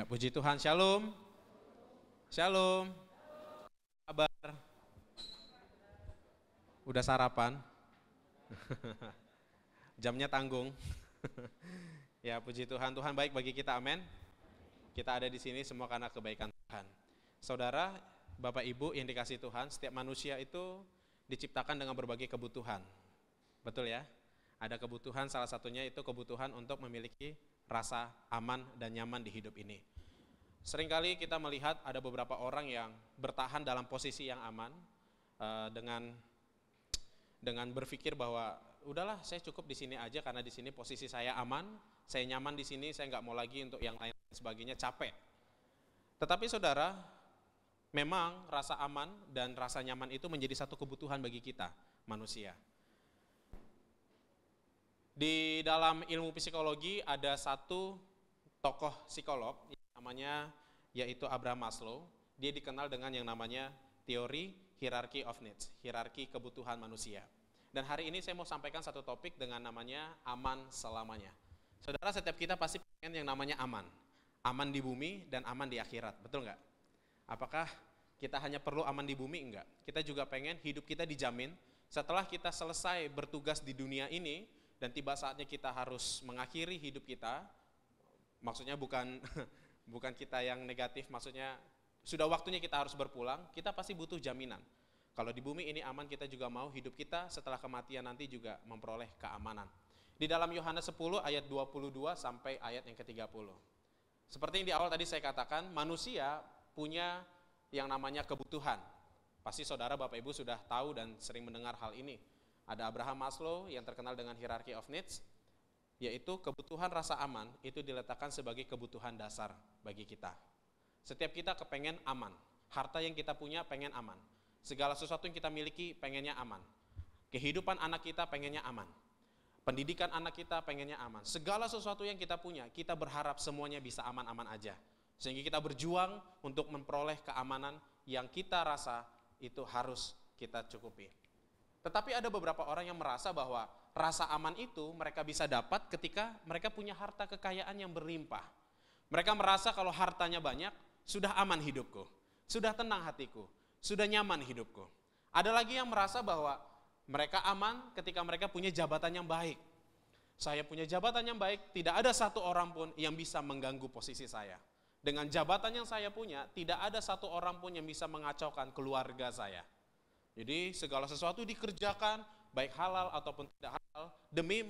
Ya, puji Tuhan. Shalom. Shalom. Kabar? Udah sarapan? Jamnya tanggung. Ya, puji Tuhan. Tuhan baik bagi kita. Amin. Kita ada di sini semua karena kebaikan Tuhan. Saudara, Bapak Ibu yang dikasihi Tuhan, setiap manusia itu diciptakan dengan berbagai kebutuhan. Betul ya? Ada kebutuhan, salah satunya itu kebutuhan untuk memiliki rasa aman dan nyaman di hidup ini. Seringkali kita melihat ada beberapa orang yang bertahan dalam posisi yang aman dengan berpikir bahwa udahlah saya cukup di sini aja karena di sini posisi saya aman, saya nyaman di sini, saya nggak mau lagi untuk yang lain sebagainya, capek. Tetapi saudara, memang rasa aman dan rasa nyaman itu menjadi satu kebutuhan bagi kita manusia. Di dalam ilmu psikologi ada satu tokoh psikolog yang namanya yaitu Abraham Maslow. Dia dikenal dengan yang namanya teori hierarchy of needs, hierarki kebutuhan manusia. Dan hari ini saya mau sampaikan satu topik dengan namanya aman selamanya. Saudara, setiap kita pasti pengen yang namanya aman. Aman di bumi dan aman di akhirat, betul nggak? Apakah kita hanya perlu aman di bumi? Enggak. Kita juga pengen hidup kita dijamin setelah kita selesai bertugas di dunia ini, dan tiba saatnya kita harus mengakhiri hidup kita, maksudnya bukan kita yang negatif, maksudnya sudah waktunya kita harus berpulang, kita pasti butuh jaminan. Kalau di bumi ini aman, kita juga mau hidup kita setelah kematian nanti juga memperoleh keamanan. Di dalam Yohanes 10 ayat 22 sampai ayat yang ke-30. Seperti yang di awal tadi saya katakan, manusia punya yang namanya kebutuhan. Pasti saudara Bapak Ibu sudah tahu dan sering mendengar hal ini. Ada Abraham Maslow yang terkenal dengan hierarchy of needs, yaitu kebutuhan rasa aman itu diletakkan sebagai kebutuhan dasar bagi kita. Setiap kita kepengen aman, harta yang kita punya pengen aman, segala sesuatu yang kita miliki pengennya aman, kehidupan anak kita pengennya aman, pendidikan anak kita pengennya aman, segala sesuatu yang kita punya kita berharap semuanya bisa aman-aman aja, sehingga kita berjuang untuk memperoleh keamanan yang kita rasa itu harus kita cukupi. Tetapi ada beberapa orang yang merasa bahwa rasa aman itu mereka bisa dapat ketika mereka punya harta kekayaan yang berlimpah. Mereka merasa kalau hartanya banyak, sudah aman hidupku, sudah tenang hatiku, sudah nyaman hidupku. Ada lagi yang merasa bahwa mereka aman ketika mereka punya jabatan yang baik. Saya punya jabatan yang baik, tidak ada satu orang pun yang bisa mengganggu posisi saya. Dengan jabatan yang saya punya, tidak ada satu orang pun yang bisa mengacaukan keluarga saya. Jadi segala sesuatu dikerjakan, baik halal ataupun tidak halal, demi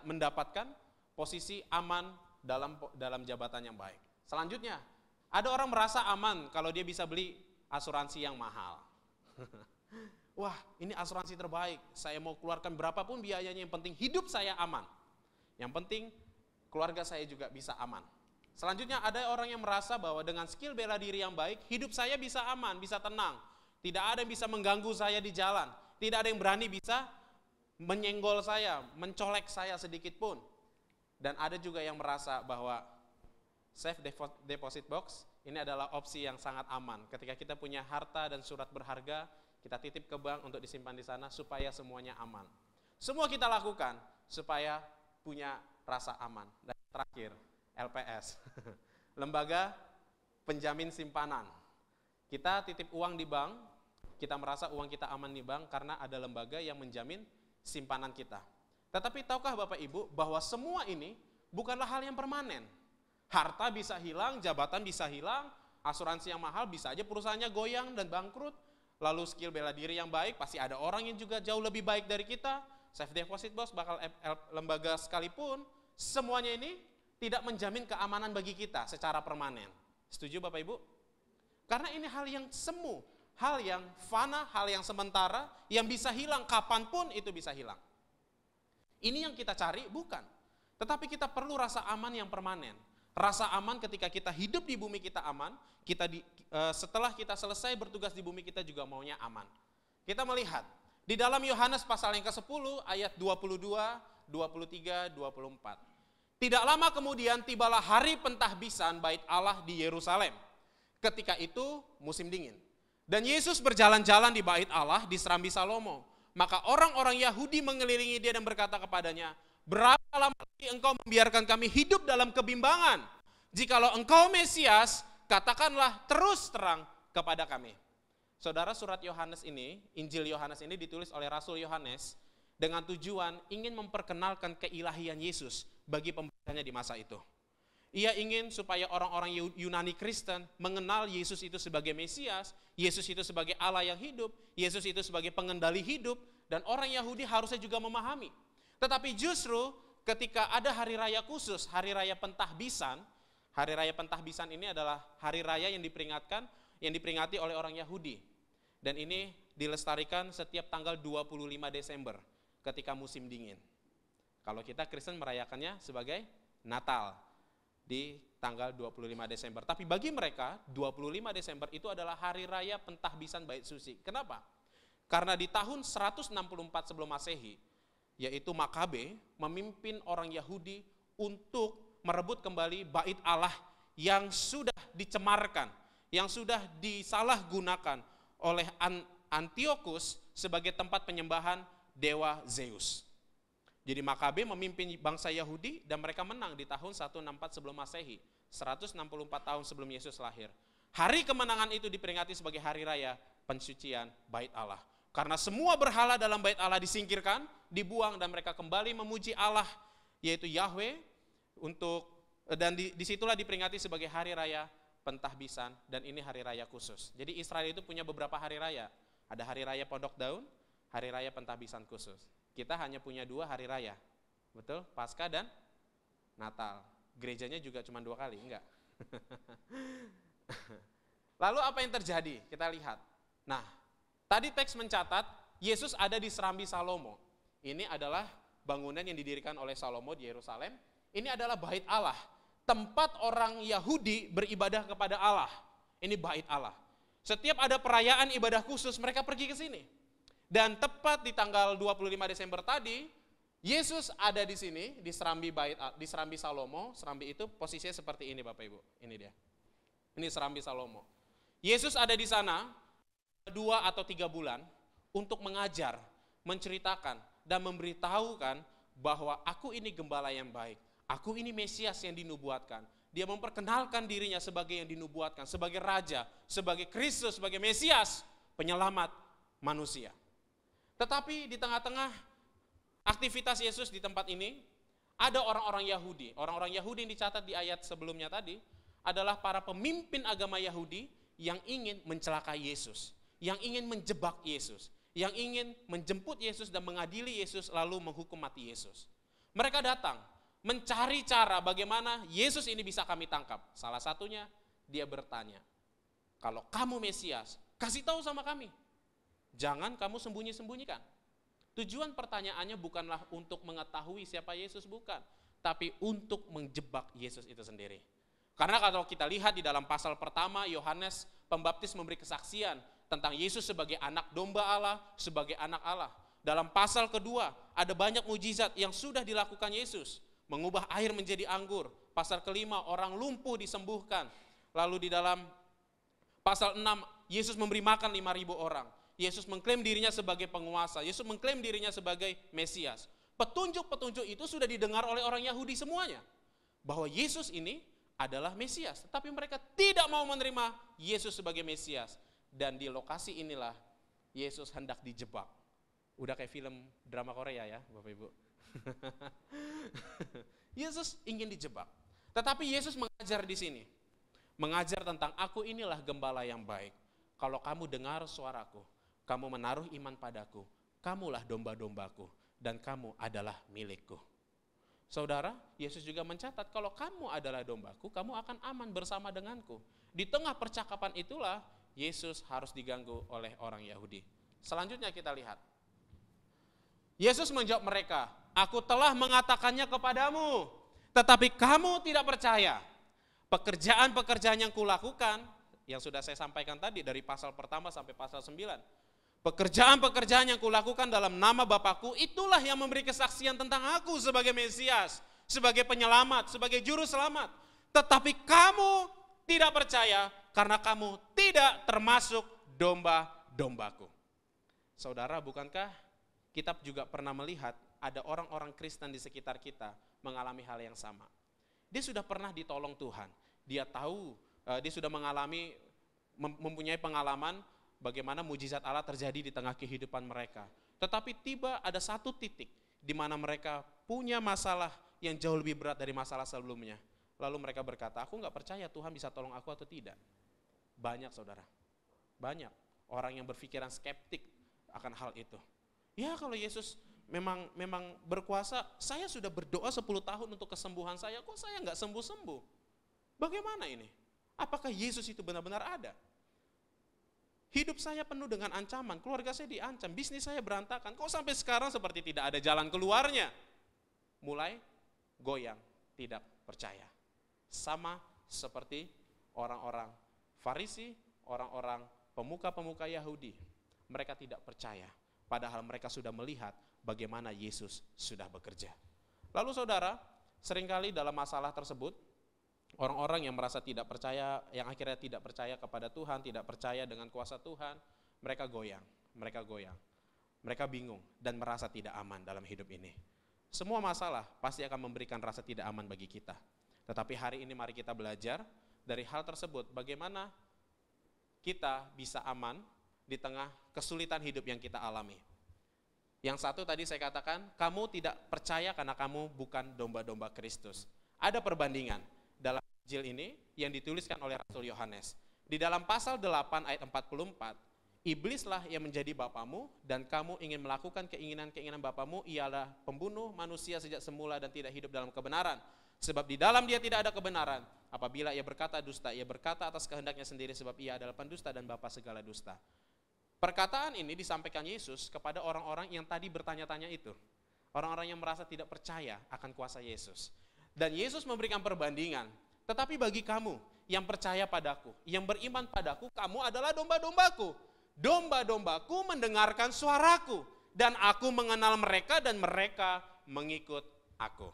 mendapatkan posisi aman dalam jabatan yang baik. Selanjutnya, ada orang merasa aman kalau dia bisa beli asuransi yang mahal. Wah, ini asuransi terbaik, saya mau keluarkan berapapun biayanya, yang penting hidup saya aman. Yang penting keluarga saya juga bisa aman. Selanjutnya ada orang yang merasa bahwa dengan skill bela diri yang baik, hidup saya bisa aman, bisa tenang. Tidak ada yang bisa mengganggu saya di jalan. Tidak ada yang berani bisa menyenggol saya, mencolek saya sedikit pun. Dan ada juga yang merasa bahwa safe deposit box ini adalah opsi yang sangat aman. Ketika kita punya harta dan surat berharga, kita titip ke bank untuk disimpan di sana supaya semuanya aman. Semua kita lakukan supaya punya rasa aman. Dan terakhir, LPS, Lembaga Penjamin Simpanan. Kita titip uang di bank, kita merasa uang kita aman di bank karena ada lembaga yang menjamin simpanan kita. Tetapi tahukah Bapak Ibu bahwa semua ini bukanlah hal yang permanen. Harta bisa hilang, jabatan bisa hilang, asuransi yang mahal bisa aja perusahaannya goyang dan bangkrut. Lalu skill bela diri yang baik, pasti ada orang yang juga jauh lebih baik dari kita. Safe deposit box, bakal lembaga sekalipun, semuanya ini tidak menjamin keamanan bagi kita secara permanen. Setuju Bapak Ibu? Karena ini hal yang semu, hal yang fana, hal yang sementara, yang bisa hilang kapanpun itu bisa hilang. Ini yang kita cari bukan. Tetapi kita perlu rasa aman yang permanen. Rasa aman ketika kita hidup di bumi kita aman, setelah kita selesai bertugas di bumi kita juga maunya aman. Kita melihat di dalam Yohanes pasal yang ke-10 ayat 22, 23, 24. Tidak lama kemudian tibalah hari pentahbisan bait Allah di Yerusalem. Ketika itu musim dingin. Dan Yesus berjalan-jalan di bait Allah di Serambi Salomo. Maka orang-orang Yahudi mengelilingi dia dan berkata kepadanya, berapa lama lagi engkau membiarkan kami hidup dalam kebimbangan? Jikalau engkau Mesias, katakanlah terus terang kepada kami. Saudara, surat Yohanes ini, Injil Yohanes ini ditulis oleh Rasul Yohanes dengan tujuan ingin memperkenalkan keilahian Yesus bagi pembacanya di masa itu. Ia ingin supaya orang-orang Yunani Kristen mengenal Yesus itu sebagai Mesias, Yesus itu sebagai Allah yang hidup, Yesus itu sebagai pengendali hidup, dan orang Yahudi harusnya juga memahami. Tetapi justru ketika ada hari raya khusus, hari raya Pentahbisan, hari raya Pentahbisan ini adalah hari raya yang diperingati oleh orang Yahudi. Dan ini dilestarikan setiap tanggal 25 Desember ketika musim dingin. Kalau kita Kristen merayakannya sebagai Natal di tanggal 25 Desember. Tapi bagi mereka 25 Desember itu adalah hari raya Pentahbisan Bait Suci. Kenapa? Karena di tahun 164 sebelum Masehi, yaitu Makabe memimpin orang Yahudi untuk merebut kembali Bait Allah yang sudah dicemarkan, yang sudah disalahgunakan oleh Antiochus sebagai tempat penyembahan dewa Zeus. Jadi Makabe memimpin bangsa Yahudi dan mereka menang di tahun 164 sebelum Masehi, 164 tahun sebelum Yesus lahir. Hari kemenangan itu diperingati sebagai hari raya pensucian Bait Allah. Karena semua berhala dalam Bait Allah disingkirkan, dibuang, dan mereka kembali memuji Allah, yaitu Yahweh, dan disitulah diperingati sebagai hari raya Pentahbisan, dan ini hari raya khusus. Jadi Israel itu punya beberapa hari raya. Ada hari raya Pondok Daun, hari raya Pentahbisan khusus. Kita hanya punya 2 hari raya, betul? Paskah dan Natal. Gerejanya juga cuma 2 kali, enggak? Lalu apa yang terjadi? Kita lihat. Nah, tadi teks mencatat Yesus ada di Serambi Salomo. Ini adalah bangunan yang didirikan oleh Salomo di Yerusalem. Ini adalah Bait Allah, tempat orang Yahudi beribadah kepada Allah. Ini Bait Allah. Setiap ada perayaan ibadah khusus, mereka pergi ke sini. Dan tepat di tanggal 25 Desember tadi, Yesus ada di sini, di Serambi Salomo. Serambi itu posisinya seperti ini Bapak Ibu. Ini dia. Ini Serambi Salomo. Yesus ada di sana 2 atau 3 bulan untuk mengajar, menceritakan, dan memberitahukan bahwa aku ini gembala yang baik. Aku ini Mesias yang dinubuatkan. Dia memperkenalkan dirinya sebagai yang dinubuatkan, sebagai Raja, sebagai Kristus, sebagai Mesias, penyelamat manusia. Tetapi di tengah-tengah aktivitas Yesus di tempat ini, ada orang-orang Yahudi. Orang-orang Yahudi yang dicatat di ayat sebelumnya tadi adalah para pemimpin agama Yahudi yang ingin mencelakai Yesus, yang ingin menjebak Yesus, yang ingin menjemput Yesus dan mengadili Yesus lalu menghukum mati Yesus. Mereka datang mencari cara bagaimana Yesus ini bisa kami tangkap. Salah satunya dia bertanya, kalau kamu Mesias, kasih tahu sama kami. Jangan kamu sembunyi-sembunyikan. Tujuan pertanyaannya bukanlah untuk mengetahui siapa Yesus, bukan. Tapi untuk menjebak Yesus itu sendiri. Karena kalau kita lihat di dalam pasal pertama, Yohanes Pembaptis memberi kesaksian tentang Yesus sebagai anak domba Allah, sebagai anak Allah. Dalam pasal kedua, ada banyak mujizat yang sudah dilakukan Yesus. Mengubah air menjadi anggur. Pasal kelima, orang lumpuh disembuhkan. Lalu di dalam pasal 6, Yesus memberi makan 5.000 orang. Yesus mengklaim dirinya sebagai penguasa. Yesus mengklaim dirinya sebagai Mesias. Petunjuk-petunjuk itu sudah didengar oleh orang Yahudi semuanya. Bahwa Yesus ini adalah Mesias. Tetapi mereka tidak mau menerima Yesus sebagai Mesias. Dan di lokasi inilah Yesus hendak dijebak. Udah kayak film drama Korea ya Bapak Ibu. Yesus ingin dijebak. Tetapi Yesus mengajar di sini. Mengajar tentang aku inilah gembala yang baik. Kalau kamu dengar suaraku, kamu menaruh iman padaku, kamulah domba-dombaku dan kamu adalah milikku. Saudara, Yesus juga mencatat kalau kamu adalah dombaku, kamu akan aman bersama denganku. Di tengah percakapan itulah Yesus harus diganggu oleh orang Yahudi. Selanjutnya kita lihat. Yesus menjawab mereka, aku telah mengatakannya kepadamu, tetapi kamu tidak percaya. Pekerjaan-pekerjaan yang kulakukan, yang sudah saya sampaikan tadi dari pasal pertama sampai pasal 9. Pekerjaan-pekerjaan yang kulakukan dalam nama Bapakku, itulah yang memberi kesaksian tentang aku sebagai Mesias, sebagai penyelamat, sebagai juru selamat. Tetapi kamu tidak percaya karena kamu tidak termasuk domba-dombaku. Saudara, bukankah kita juga pernah melihat ada orang-orang Kristen di sekitar kita mengalami hal yang sama. Dia sudah pernah ditolong Tuhan. Dia tahu, dia sudah mengalami, mempunyai pengalaman bagaimana mujizat Allah terjadi di tengah kehidupan mereka. Tetapi tiba ada satu titik di mana mereka punya masalah yang jauh lebih berat dari masalah sebelumnya. Lalu mereka berkata, aku nggak percaya Tuhan bisa tolong aku atau tidak. Banyak saudara, banyak orang yang berpikiran skeptik akan hal itu. Ya kalau Yesus memang berkuasa, saya sudah berdoa 10 tahun untuk kesembuhan saya, kok saya nggak sembuh-sembuh? Bagaimana ini? Apakah Yesus itu benar-benar ada? Hidup saya penuh dengan ancaman, keluarga saya diancam, bisnis saya berantakan, kok sampai sekarang seperti tidak ada jalan keluarnya? Mulai goyang, tidak percaya. Sama seperti orang-orang Farisi, orang-orang pemuka-pemuka Yahudi. Mereka tidak percaya, padahal mereka sudah melihat bagaimana Yesus sudah bekerja. Lalu saudara, seringkali dalam masalah tersebut, orang-orang yang merasa tidak percaya, yang akhirnya tidak percaya kepada Tuhan, tidak percaya dengan kuasa Tuhan, mereka goyang, mereka bingung dan merasa tidak aman dalam hidup ini. Semua masalah pasti akan memberikan rasa tidak aman bagi kita. Tetapi hari ini mari kita belajar dari hal tersebut, bagaimana kita bisa aman di tengah kesulitan hidup yang kita alami. Yang satu tadi saya katakan, kamu tidak percaya karena kamu bukan domba-domba Kristus. Ada perbandingan dalam Injil ini yang dituliskan oleh Rasul Yohanes. Di dalam pasal 8 ayat 44, iblislah yang menjadi bapamu dan kamu ingin melakukan keinginan-keinginan bapamu, ialah pembunuh manusia sejak semula dan tidak hidup dalam kebenaran. Sebab di dalam dia tidak ada kebenaran. Apabila ia berkata dusta, ia berkata atas kehendaknya sendiri, sebab ia adalah pendusta dan bapa segala dusta. Perkataan ini disampaikan Yesus kepada orang-orang yang tadi bertanya-tanya itu. Orang-orang yang merasa tidak percaya akan kuasa Yesus. Dan Yesus memberikan perbandingan. Tetapi bagi kamu yang percaya padaku, yang beriman padaku, kamu adalah domba-dombaku. Domba-dombaku mendengarkan suaraku. Dan aku mengenal mereka dan mereka mengikut aku.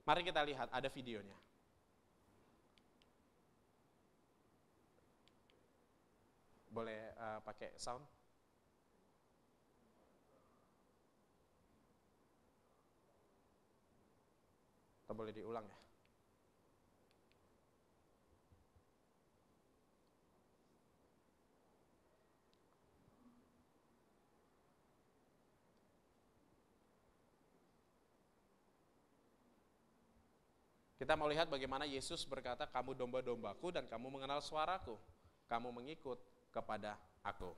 Mari kita lihat, ada videonya. Boleh pakai sound? Atau boleh diulang ya? Kita mau lihat bagaimana Yesus berkata, kamu domba-dombaku dan kamu mengenal suaraku. Kamu mengikut kepada aku.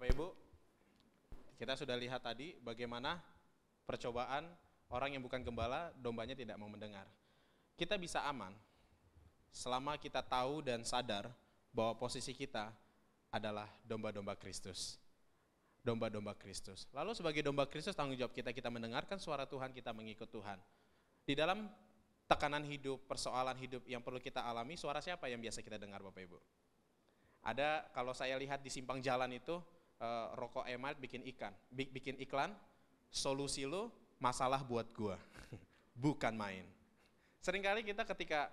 Bapak Ibu, kita sudah lihat tadi bagaimana percobaan orang yang bukan gembala, dombanya tidak mau mendengar. Kita bisa aman selama kita tahu dan sadar bahwa posisi kita adalah domba-domba Kristus. Domba-domba Kristus. Lalu sebagai domba Kristus, tanggung jawab kita mendengarkan suara Tuhan, kita mengikut Tuhan. Di dalam tekanan hidup, persoalan hidup yang perlu kita alami, suara siapa yang biasa kita dengar Bapak Ibu? Ada, kalau saya lihat di simpang jalan itu, rokok Emalt bikin iklan, solusi lu masalah buat gua, bukan main. Seringkali kita ketika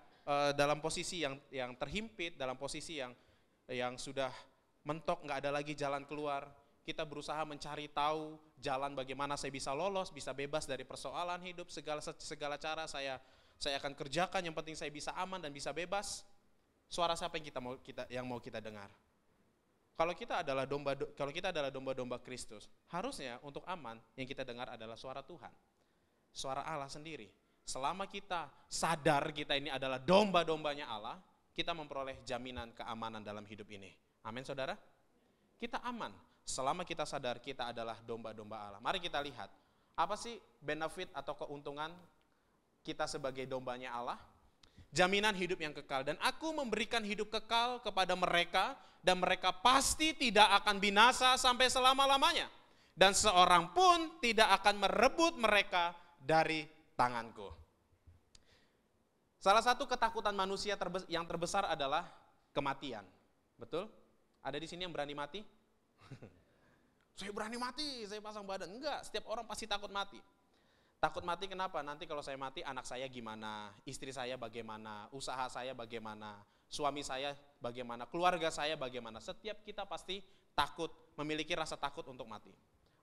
dalam posisi yang terhimpit, dalam posisi yang sudah mentok, nggak ada lagi jalan keluar, kita berusaha mencari tahu jalan bagaimana saya bisa lolos, bisa bebas dari persoalan hidup, segala cara saya akan kerjakan, yang penting saya bisa aman dan bisa bebas. Suara siapa yang mau kita dengar? Kalau kita adalah domba-domba Kristus, harusnya untuk aman yang kita dengar adalah suara Tuhan, suara Allah sendiri. Selama kita sadar kita ini adalah domba-dombanya Allah, kita memperoleh jaminan keamanan dalam hidup ini. Amin, saudara? Kita aman selama kita sadar kita adalah domba-domba Allah. Mari kita lihat, apa sih benefit atau keuntungan kita sebagai dombanya Allah? Jaminan hidup yang kekal. Dan aku memberikan hidup kekal kepada mereka, dan mereka pasti tidak akan binasa sampai selama-lamanya. Dan seorang pun tidak akan merebut mereka dari tanganku. Salah satu ketakutan manusia yang terbesar adalah kematian. Betul? Ada di sini yang berani mati? Saya berani mati, saya pasang badan. Enggak, setiap orang pasti takut mati. Takut mati kenapa? Nanti kalau saya mati anak saya gimana, istri saya bagaimana, usaha saya bagaimana, suami saya bagaimana, keluarga saya bagaimana. Setiap kita pasti takut, memiliki rasa takut untuk mati.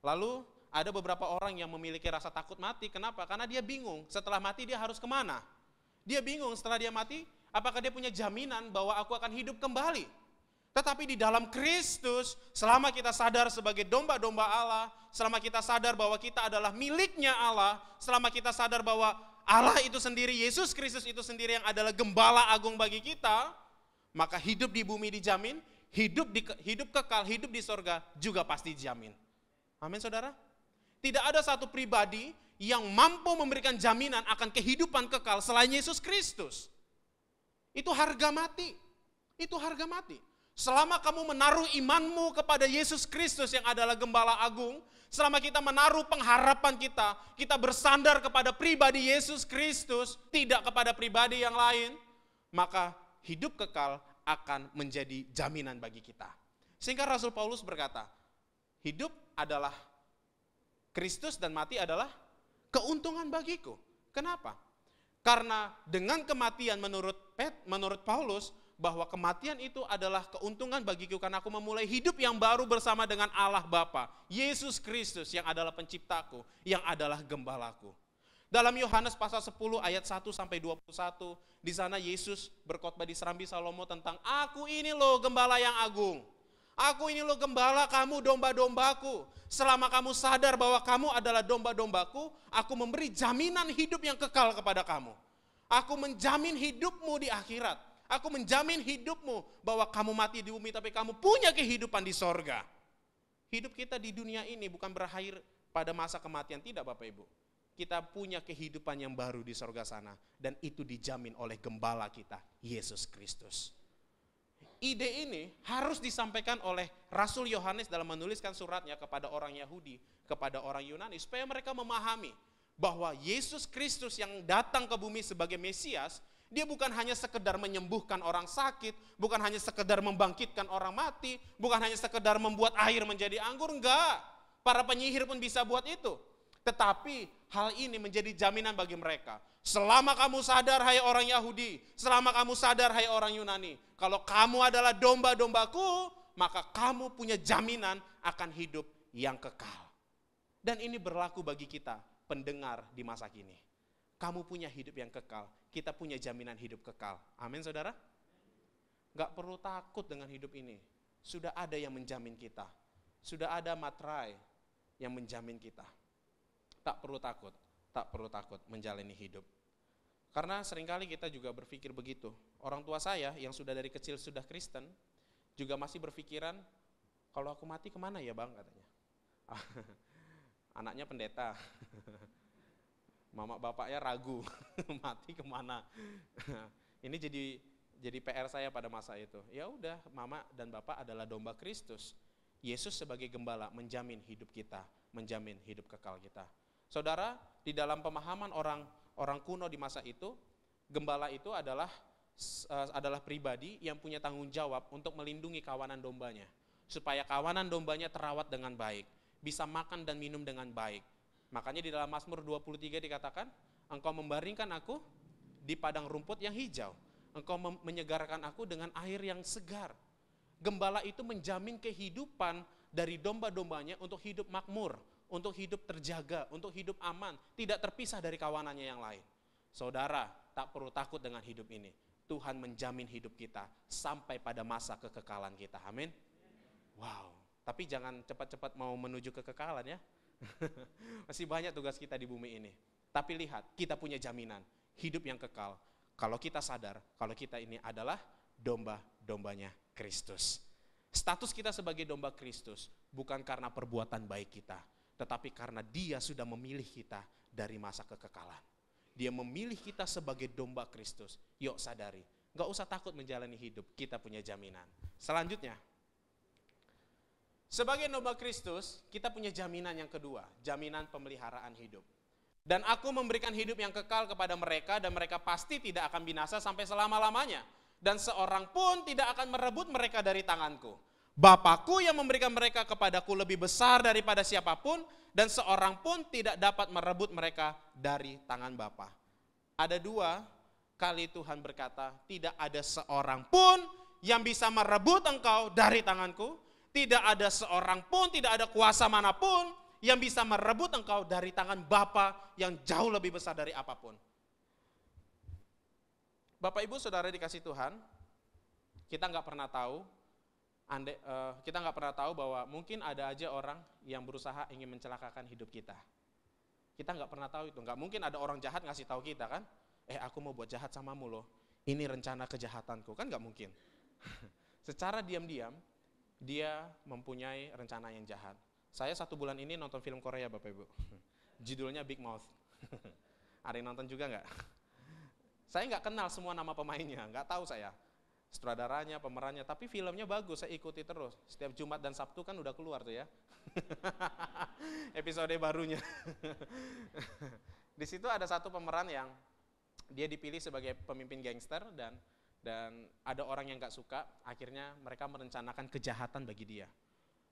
Lalu ada beberapa orang yang memiliki rasa takut mati, kenapa? Karena dia bingung, setelah mati dia harus kemana? Dia bingung setelah dia mati, apakah dia punya jaminan bahwa aku akan hidup kembali? Tetapi di dalam Kristus, selama kita sadar sebagai domba-domba Allah, selama kita sadar bahwa kita adalah miliknya Allah, selama kita sadar bahwa Allah itu sendiri, Yesus Kristus itu sendiri yang adalah gembala agung bagi kita, maka hidup di bumi dijamin, hidup kekal, hidup di sorga juga pasti dijamin. Amin, saudara? Tidak ada satu pribadi yang mampu memberikan jaminan akan kehidupan kekal selain Yesus Kristus. Itu harga mati. Itu harga mati. Selama kamu menaruh imanmu kepada Yesus Kristus yang adalah gembala agung, selama kita menaruh pengharapan kita bersandar kepada pribadi Yesus Kristus, tidak kepada pribadi yang lain, maka hidup kekal akan menjadi jaminan bagi kita. Sehingga Rasul Paulus berkata, hidup adalah Kristus dan mati adalah keuntungan bagiku. Kenapa? Karena dengan kematian menurut Paulus, bahwa kematian itu adalah keuntungan bagiku karena aku memulai hidup yang baru bersama dengan Allah Bapa, Yesus Kristus yang adalah penciptaku, yang adalah gembalaku. Dalam Yohanes pasal 10 ayat 1 sampai 21, di sana Yesus berkhotbah di Serambi Salomo tentang aku ini loh gembala yang agung. Aku ini loh gembala, kamu domba-dombaku. Selama kamu sadar bahwa kamu adalah domba-dombaku, aku memberi jaminan hidup yang kekal kepada kamu. Aku menjamin hidupmu di akhirat. Aku menjamin hidupmu bahwa kamu mati di bumi tapi kamu punya kehidupan di sorga. Hidup kita di dunia ini bukan berakhir pada masa kematian, tidak Bapak Ibu. Kita punya kehidupan yang baru di sorga sana dan itu dijamin oleh gembala kita, Yesus Kristus. Ide ini harus disampaikan oleh Rasul Yohanes dalam menuliskan suratnya kepada orang Yahudi, kepada orang Yunani supaya mereka memahami bahwa Yesus Kristus yang datang ke bumi sebagai Mesias, dia bukan hanya sekedar menyembuhkan orang sakit, bukan hanya sekedar membangkitkan orang mati, bukan hanya sekedar membuat air menjadi anggur, enggak. Para penyihir pun bisa buat itu. Tetapi hal ini menjadi jaminan bagi mereka. Selama kamu sadar hai orang Yahudi, selama kamu sadar hai orang Yunani, kalau kamu adalah domba-dombaku, maka kamu punya jaminan akan hidup yang kekal. Dan ini berlaku bagi kita, pendengar di masa kini. Kamu punya hidup yang kekal, kita punya jaminan hidup kekal. Amin, saudara? Gak perlu takut dengan hidup ini. Sudah ada yang menjamin kita. Sudah ada materai yang menjamin kita. Tak perlu takut menjalani hidup. Karena seringkali kita juga berpikir begitu. Orang tua saya yang sudah dari kecil sudah Kristen, juga masih berpikiran, Kalau aku mati kemana ya bang katanya. Anaknya pendeta. Mama bapaknya ragu, mati kemana. Ini jadi PR saya pada masa itu. Ya udah, mama dan bapak adalah domba Kristus. Yesus sebagai gembala menjamin hidup kita, menjamin hidup kekal kita. Saudara, di dalam pemahaman orang kuno di masa itu, gembala itu adalah pribadi yang punya tanggung jawab untuk melindungi kawanan dombanya, supaya kawanan dombanya terawat dengan baik, bisa makan dan minum dengan baik. Makanya di dalam Mazmur 23 dikatakan, engkau membaringkan aku di padang rumput yang hijau, engkau menyegarkan aku dengan air yang segar. Gembala itu menjamin kehidupan dari domba-dombanya untuk hidup makmur, untuk hidup terjaga, untuk hidup aman, tidak terpisah dari kawanannya yang lain. Saudara, tak perlu takut dengan hidup ini. Tuhan menjamin hidup kita sampai pada masa kekekalan kita. Amin. Wow, tapi jangan cepat-cepat mau menuju kekekalan ya. Masih banyak tugas kita di bumi ini. Tapi lihat, kita punya jaminan hidup yang kekal. Kalau kita sadar, kalau kita ini adalah domba-dombanya Kristus. Status kita sebagai domba Kristus bukan karena perbuatan baik kita, tetapi karena Dia sudah memilih kita dari masa kekekalan. Dia memilih kita sebagai domba Kristus. Yuk sadari, gak usah takut menjalani hidup, kita punya jaminan. Selanjutnya, sebagai domba Kristus, kita punya jaminan yang kedua, jaminan pemeliharaan hidup. Dan aku memberikan hidup yang kekal kepada mereka, dan mereka pasti tidak akan binasa sampai selama-lamanya. Dan seorang pun tidak akan merebut mereka dari tanganku. Bapakku yang memberikan mereka kepadaku lebih besar daripada siapapun, dan seorang pun tidak dapat merebut mereka dari tangan Bapa. Ada 2 kali Tuhan berkata, tidak ada seorang pun yang bisa merebut engkau dari tanganku. Tidak ada seorang pun, tidak ada kuasa manapun yang bisa merebut engkau dari tangan Bapa yang jauh lebih besar dari apapun. Bapak Ibu Saudara dikasih Tuhan, kita nggak pernah tahu, kita nggak pernah tahu bahwa mungkin ada aja orang yang berusaha ingin mencelakakan hidup kita. Kita nggak pernah tahu itu, nggak mungkin ada orang jahat ngasih tahu kita kan, aku mau buat jahat samamu loh, ini rencana kejahatanku, kan nggak mungkin. Secara diam-diam, dia mempunyai rencana yang jahat. Saya 1 bulan ini nonton film Korea Bapak Ibu. Judulnya Big Mouth. Ada yang nonton juga nggak? Saya nggak kenal semua nama pemainnya, nggak tahu saya. Sutradaranya, pemerannya, tapi filmnya bagus, saya ikuti terus. Setiap Jumat dan Sabtu kan udah keluar tuh ya. Episode barunya. Di situ ada satu pemeran yang dia dipilih sebagai pemimpin gangster dan ada orang yang gak suka, akhirnya mereka merencanakan kejahatan bagi dia.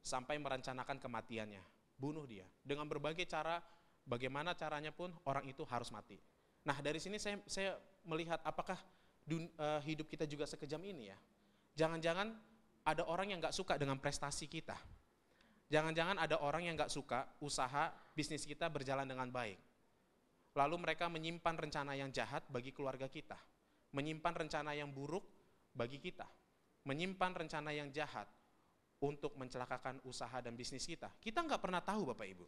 Sampai merencanakan kematiannya, bunuh dia. Dengan berbagai cara, bagaimana caranya pun orang itu harus mati. Nah dari sini saya melihat apakah hidup kita juga sekejam ini ya. Jangan-jangan ada orang yang gak suka dengan prestasi kita. Jangan-jangan ada orang yang gak suka usaha bisnis kita berjalan dengan baik. Lalu mereka menyimpan rencana yang jahat bagi keluarga kita. Menyimpan rencana yang buruk bagi kita, menyimpan rencana yang jahat untuk mencelakakan usaha dan bisnis kita. Kita nggak pernah tahu Bapak Ibu.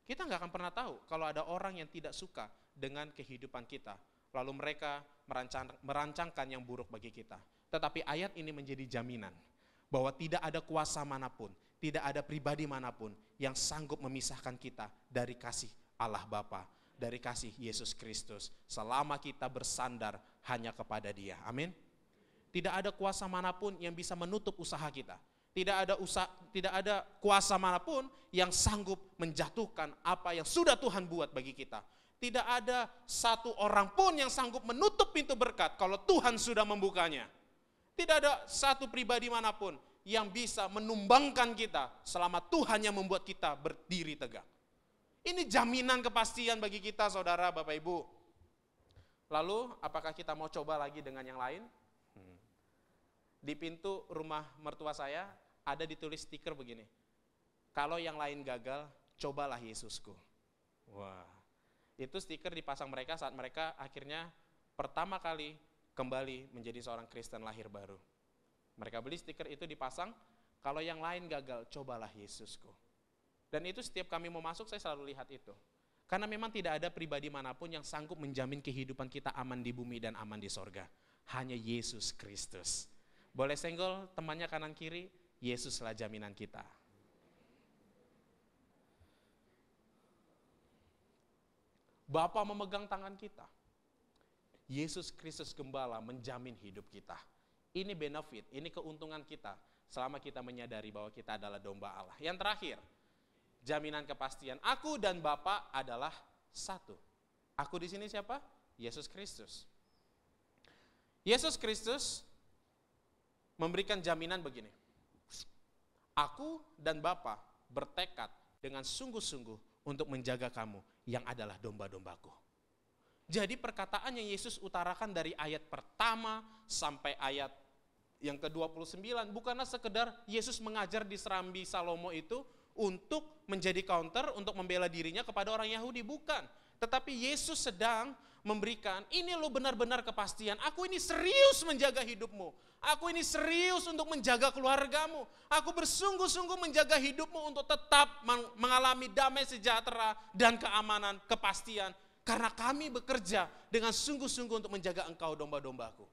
Kita nggak akan pernah tahu kalau ada orang yang tidak suka dengan kehidupan kita. Lalu mereka merancangkan yang buruk bagi kita. Tetapi ayat ini menjadi jaminan bahwa tidak ada kuasa manapun, tidak ada pribadi manapun yang sanggup memisahkan kita dari kasih Allah Bapa, dari kasih Yesus Kristus, selama kita bersandar hanya kepada Dia. Amin. Tidak ada kuasa manapun yang bisa menutup usaha kita. Tidak ada kuasa manapun yang sanggup menjatuhkan apa yang sudah Tuhan buat bagi kita. Tidak ada satu orang pun yang sanggup menutup pintu berkat kalau Tuhan sudah membukanya. Tidak ada satu pribadi manapun yang bisa menumbangkan kita selama Tuhan yang membuat kita berdiri tegak. Ini jaminan kepastian bagi kita saudara, Bapak Ibu. Lalu apakah kita mau coba lagi dengan yang lain? Di pintu rumah mertua saya ada ditulis stiker begini. Kalau yang lain gagal, cobalah Yesusku. Wah, itu stiker dipasang mereka saat mereka akhirnya pertama kali kembali menjadi seorang Kristen lahir baru. Mereka beli stiker itu dipasang, kalau yang lain gagal, cobalah Yesusku. Dan itu setiap kami mau masuk saya selalu lihat itu. Karena memang tidak ada pribadi manapun yang sanggup menjamin kehidupan kita aman di bumi dan aman di sorga. Hanya Yesus Kristus. Boleh senggol temannya kanan kiri, Yesuslah jaminan kita. Bapa memegang tangan kita. Yesus Kristus Gembala menjamin hidup kita. Ini benefit, ini keuntungan kita selama kita menyadari bahwa kita adalah domba Allah. Yang terakhir, jaminan kepastian. Aku dan Bapa adalah satu. Aku di sini siapa? Yesus Kristus. Yesus Kristus memberikan jaminan begini. Aku dan Bapa bertekad dengan sungguh-sungguh untuk menjaga kamu yang adalah domba-dombaku. Jadi perkataan yang Yesus utarakan dari ayat pertama sampai ayat yang ke-29 bukanlah sekedar Yesus mengajar di Serambi Salomo itu untuk menjadi counter untuk membela dirinya kepada orang Yahudi, bukan. Tetapi Yesus sedang memberikan, ini lo benar-benar kepastian, aku ini serius menjaga hidupmu, aku ini serius untuk menjaga keluargamu, aku bersungguh-sungguh menjaga hidupmu untuk tetap mengalami damai sejahtera dan keamanan, kepastian, karena kami bekerja dengan sungguh-sungguh untuk menjaga engkau domba-dombaku.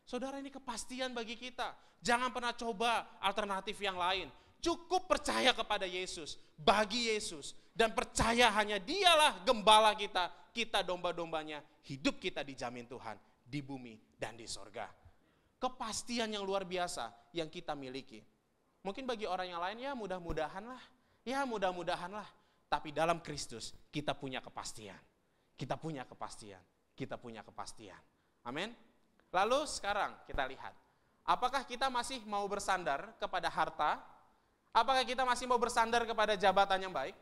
Saudara, ini kepastian bagi kita. Jangan pernah coba alternatif yang lain. Cukup percaya kepada Yesus, bagi Yesus. Dan percaya hanya Dialah gembala kita, kita domba-dombanya. Hidup kita dijamin Tuhan di bumi dan di sorga. Kepastian yang luar biasa yang kita miliki. Mungkin bagi orang yang lain, ya mudah-mudahan lah. Tapi dalam Kristus kita punya kepastian. Kita punya kepastian. Amin. Lalu sekarang kita lihat, apakah kita masih mau bersandar kepada harta? Apakah kita masih mau bersandar kepada jabatan yang baik?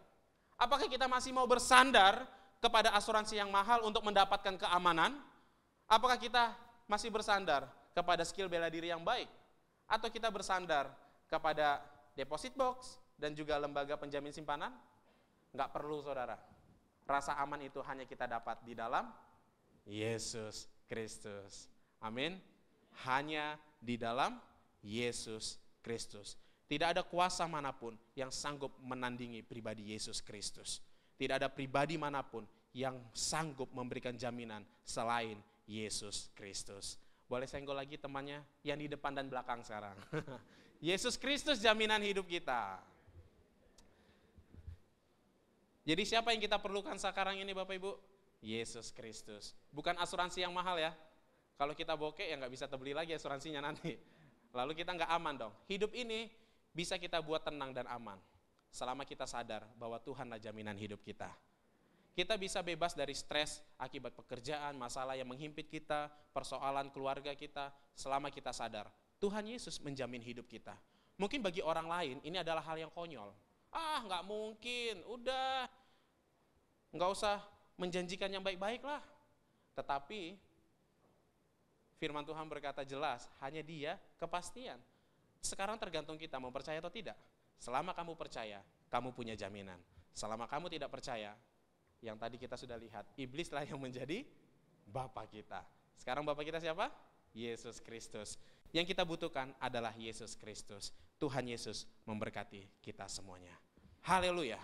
Apakah kita masih mau bersandar kepada asuransi yang mahal untuk mendapatkan keamanan? Apakah kita masih bersandar kepada skill bela diri yang baik? Atau kita bersandar kepada deposit box dan juga lembaga penjamin simpanan? Enggak perlu, saudara. Rasa aman itu hanya kita dapat di dalam Yesus Kristus. Amin. Hanya di dalam Yesus Kristus. Tidak ada kuasa manapun yang sanggup menandingi pribadi Yesus Kristus. Tidak ada pribadi manapun yang sanggup memberikan jaminan selain Yesus Kristus. Boleh senggol lagi temannya yang di depan dan belakang sekarang. Yesus Kristus jaminan hidup kita. Jadi siapa yang kita perlukan sekarang ini Bapak Ibu? Yesus Kristus. Bukan asuransi yang mahal ya. Kalau kita bokeh ya nggak bisa terbeli lagi asuransinya nanti. Lalu kita nggak aman dong. Hidup ini bisa kita buat tenang dan aman. Selama kita sadar bahwa Tuhanlah jaminan hidup kita. Kita bisa bebas dari stres akibat pekerjaan, masalah yang menghimpit kita, persoalan keluarga kita. Selama kita sadar, Tuhan Yesus menjamin hidup kita. Mungkin bagi orang lain ini adalah hal yang konyol. Nggak mungkin, udah. Nggak usah menjanjikan yang baik-baik lah. Tetapi firman Tuhan berkata jelas, hanya Dia kepastian. Sekarang tergantung kita mau percaya atau tidak. Selama kamu percaya, kamu punya jaminan. Selama kamu tidak percaya, yang tadi kita sudah lihat, iblislah yang menjadi Bapa kita. Sekarang Bapa kita siapa? Yesus Kristus. Yang kita butuhkan adalah Yesus Kristus. Tuhan Yesus memberkati kita semuanya. Haleluya.